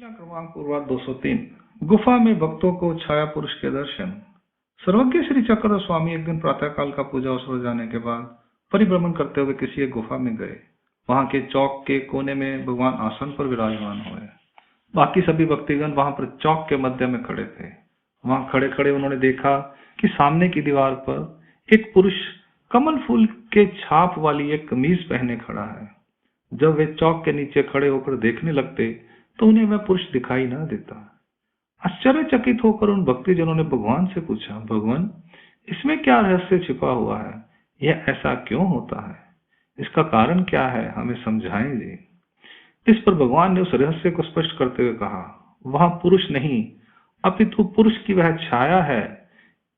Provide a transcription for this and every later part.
क्रमांक पूर्वाध 203 गुफा में भक्तों को छाया पुरुष के दर्शन। सर्वज्ञ श्री चक्रधर स्वामी एक दिन प्रातःकाल का पूजा अवसर हो जाने के बाद परिभ्रमण करते हुए किसी एक गुफा में गए। वहां के चौक के कोने में भगवान आसन पर विराजमान हुए। बाकी सभी भक्तिगण वहां पर चौक के मध्य में खड़े थे। वहां खड़े खड़े उन्होंने देखा कि सामने की दीवार पर एक पुरुष कमल फूल के छाप वाली एक कमीज पहने खड़ा है। जब वे चौक के नीचे खड़े होकर देखने लगते तो उन्हें वह पुरुष दिखाई न देता। आश्चर्यचकित होकर उन भक्तिजनों ने भगवान से पूछा, भगवान, इसमें क्या रहस्य छिपा हुआ है? यह ऐसा क्यों होता है? इसका कारण क्या है? हमें समझाएंगे। इस पर भगवान ने उस रहस्य को स्पष्ट करते हुए कहा, वह पुरुष नहीं अपितु पुरुष की वह छाया है।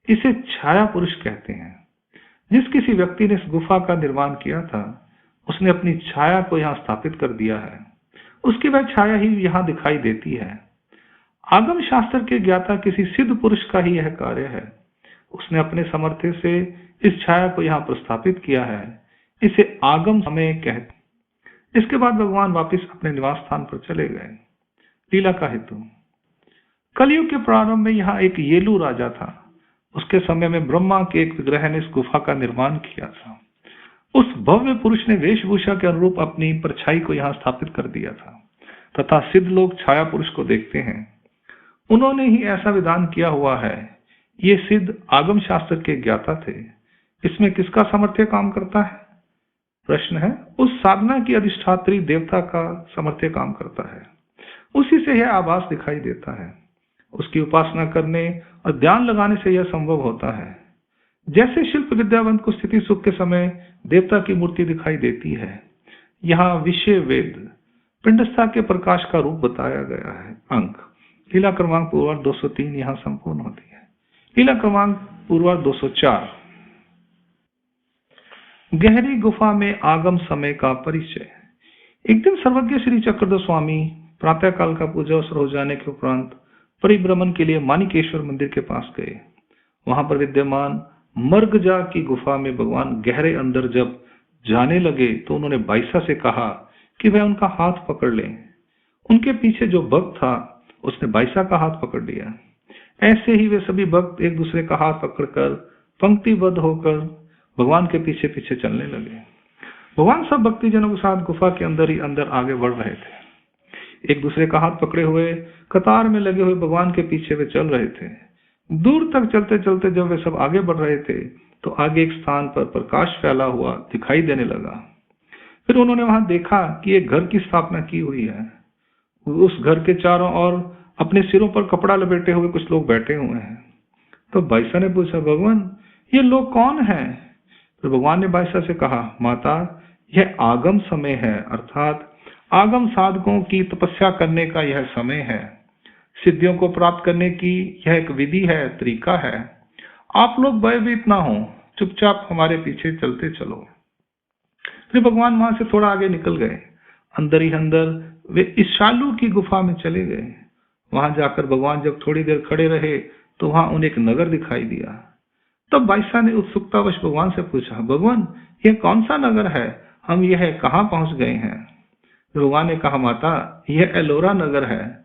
इसे छाया पुरुष कहते हैं। जिस किसी व्यक्ति ने इस गुफा का निर्माण किया था उसने अपनी छाया को यहाँ स्थापित कर दिया है। उसकी वह छाया ही यहाँ दिखाई देती है। आगम शास्त्र के ज्ञाता किसी सिद्ध पुरुष का ही यह कार्य है। उसने अपने सामर्थ्य से इस छाया को यहाँ प्रस्थापित किया है। इसे आगम समय कहते। इसके बाद भगवान वापस अपने निवास स्थान पर चले गए। लीला का हेतु। कलयुग के प्रारंभ में यहाँ एक येलू राजा था। उसके समय में ब्रह्मा के एक विग्रह ने इस गुफा का निर्माण किया था। उस भव्य पुरुष ने वेशभूषा के अनुरूप अपनी परछाई को यहाँ स्थापित कर दिया था तथा सिद्ध लोग छाया पुरुष को देखते हैं। उन्होंने ही ऐसा विधान किया हुआ है। ये सिद्ध आगम शास्त्र के ज्ञाता थे। इसमें किसका सामर्थ्य काम करता है? प्रश्न है। उस साधना की अधिष्ठात्री देवता का सामर्थ्य काम करता है। उसी से यह आभास दिखाई देता है। उसकी उपासना करने और ध्यान लगाने से यह संभव होता है। जैसे शिल्प विद्यावंत को स्थिति सुख के समय देवता की मूर्ति दिखाई देती है, यहाँ विषय वेद पिंडस्था के प्रकाश का रूप बताया गया है। अंक लीला क्रमांक पूर्वाध 203 यहाँ संपूर्ण होती है। लीला क्रमांक पूर्वाध 204 गहरी गुफा में आगम समय का परिचय। एक दिन सर्वज्ञ श्री चक्रधर स्वामी प्रातःकाल का पूजा अवसर हो जाने के उपरांत परिभ्रमण के लिए मानिकेश्वर मंदिर के पास गए। वहां पर विद्यमान मर्गजा की गुफा में भगवान गहरे अंदर जब जाने लगे तो उन्होंने बाईसा से कहा कि वह उनका हाथ पकड़ लें। उनके पीछे जो भक्त था उसने बाईसा का हाथ पकड़ लिया। ऐसे ही वे सभी भक्त एक दूसरे का हाथ पकड़कर पंक्तिबद्ध होकर भगवान के पीछे पीछे चलने लगे। भगवान सब भक्तिजनों के साथ गुफा के अंदर ही अंदर आगे बढ़ रहे थे। एक दूसरे का हाथ पकड़े हुए कतार में लगे हुए भगवान के पीछे वे चल रहे थे। दूर तक चलते चलते जब वे सब आगे बढ़ रहे थे तो आगे एक स्थान पर प्रकाश फैला हुआ दिखाई देने लगा। फिर उन्होंने वहां देखा कि एक घर की स्थापना की हुई है। उस घर के चारों ओर अपने सिरों पर कपड़ा लपेटे हुए कुछ लोग बैठे हुए हैं। तो बाईसा ने पूछा, भगवान, ये लोग कौन हैं? तो भगवान ने बाईसा से कहा, माता, यह आगम समय है, अर्थात आगम साधकों की तपस्या करने का यह समय है। सिद्धियों को प्राप्त करने की यह एक विधि है, तरीका है। आप लोग भयभीत ना हो, चुपचाप हमारे पीछे चलते चलो। फिर भगवान वहां से थोड़ा आगे निकल गए। अंदर ही अंदर वे इस शालू की गुफा में चले गए। वहां जाकर भगवान जब थोड़ी देर खड़े रहे तो वहां उन्हें एक नगर दिखाई दिया। तब बाईसा ने उत्सुकतावश भगवान से पूछा, भगवान, यह कौन सा नगर है? हम यह कहाँ पहुंच गए हैं? भगवान ने कहा, माता, यह एलोरा नगर है।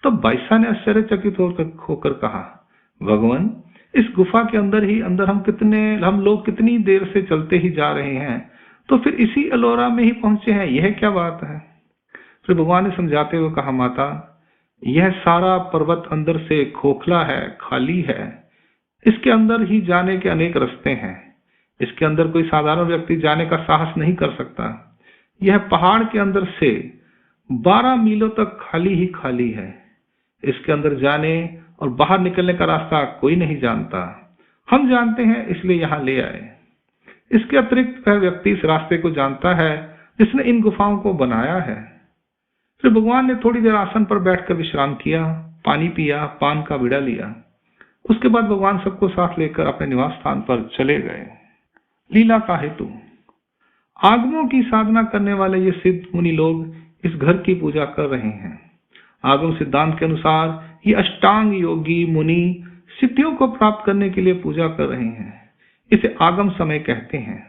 तो बाईसा ने आश्चर्यचकित होकर कहा, भगवान, इस गुफा के अंदर ही अंदर हम लोग कितनी देर से चलते ही जा रहे हैं, तो फिर इसी एलोरा में ही पहुंचे हैं, यह क्या बात है? फिर भगवान ने समझाते हुए कहा, माता, यह सारा पर्वत अंदर से खोखला है, खाली है। इसके अंदर ही जाने के अनेक रास्ते हैं। इसके अंदर कोई साधारण व्यक्ति जाने का साहस नहीं कर सकता। यह पहाड़ के अंदर से 12 मीलों तक खाली ही खाली है। इसके अंदर जाने और बाहर निकलने का रास्ता कोई नहीं जानता। हम जानते हैं, इसलिए यहाँ ले आए। इसके अतिरिक्त वह व्यक्ति इस रास्ते को जानता है जिसने इन गुफाओं को बनाया है। फिर भगवान ने थोड़ी देर आसन पर बैठकर विश्राम किया, पानी पिया, पान का बीड़ा लिया। उसके बाद भगवान सबको साथ लेकर अपने निवास स्थान पर चले गए। लीला का हेतु। आगमों की साधना करने वाले ये सिद्ध मुनि लोग इस घर की पूजा कर रहे हैं। आगम सिद्धांत के अनुसार ये अष्टांग योगी मुनि सिद्धियों को प्राप्त करने के लिए पूजा कर रहे हैं। इसे आगम समय कहते हैं।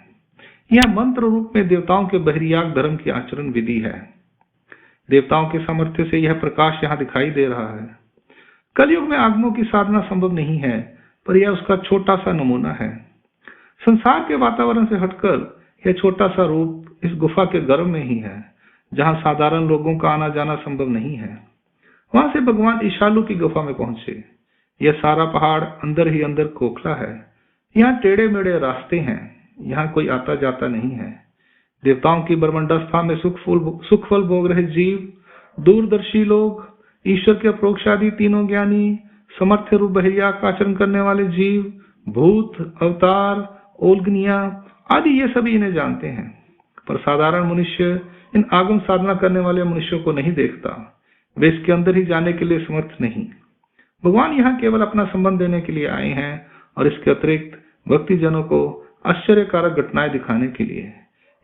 यह मंत्र रूप में देवताओं के बहिर्याग धर्म की आचरण विधि है। देवताओं के सामर्थ्य से यह प्रकाश यहाँ दिखाई दे रहा है। कलयुग में आगमों की साधना संभव नहीं है, पर यह उसका छोटा सा नमूना है। संसार के वातावरण से हटकर यह छोटा सा रूप इस गुफा के गर्भ में ही है, जहां साधारण लोगों का आना जाना संभव नहीं है। वहां से भगवान ईशालु की गुफा में पहुंचे। यह सारा पहाड़ अंदर ही अंदर खोखला है। यहाँ टेढ़े मेढ़े रास्ते हैं, यहाँ कोई आता जाता नहीं है। देवताओं की बरमंडस्था में सुख फल भोग रहे जीव, दूरदर्शी लोग, ईश्वर के अप्रोक्ष आदि तीनों ज्ञानी, समर्थ रूप बहिर्या का आचरण करने वाले जीव, भूत, अवतार, ओल्गनिया आदि ये सभी इन्हें जानते हैं, पर साधारण मनुष्य इन आगम साधना करने वाले मनुष्यों को नहीं देखता। वे इसके अंदर ही जाने के लिए समर्थ नहीं। भगवान यहाँ केवल अपना संबंध देने के लिए आए हैं और इसके अतिरिक्त भक्ति जनों को आश्चर्यकारक घटनाएं दिखाने के लिए।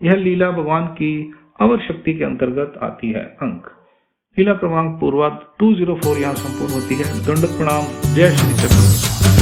यह लीला भगवान की अवर शक्ति के अंतर्गत आती है। अंक लीला क्रमांक पूर्वाध 204 यहाँ संपूर्ण होती है। दंडवत प्रणाम। जय श्री चक्र।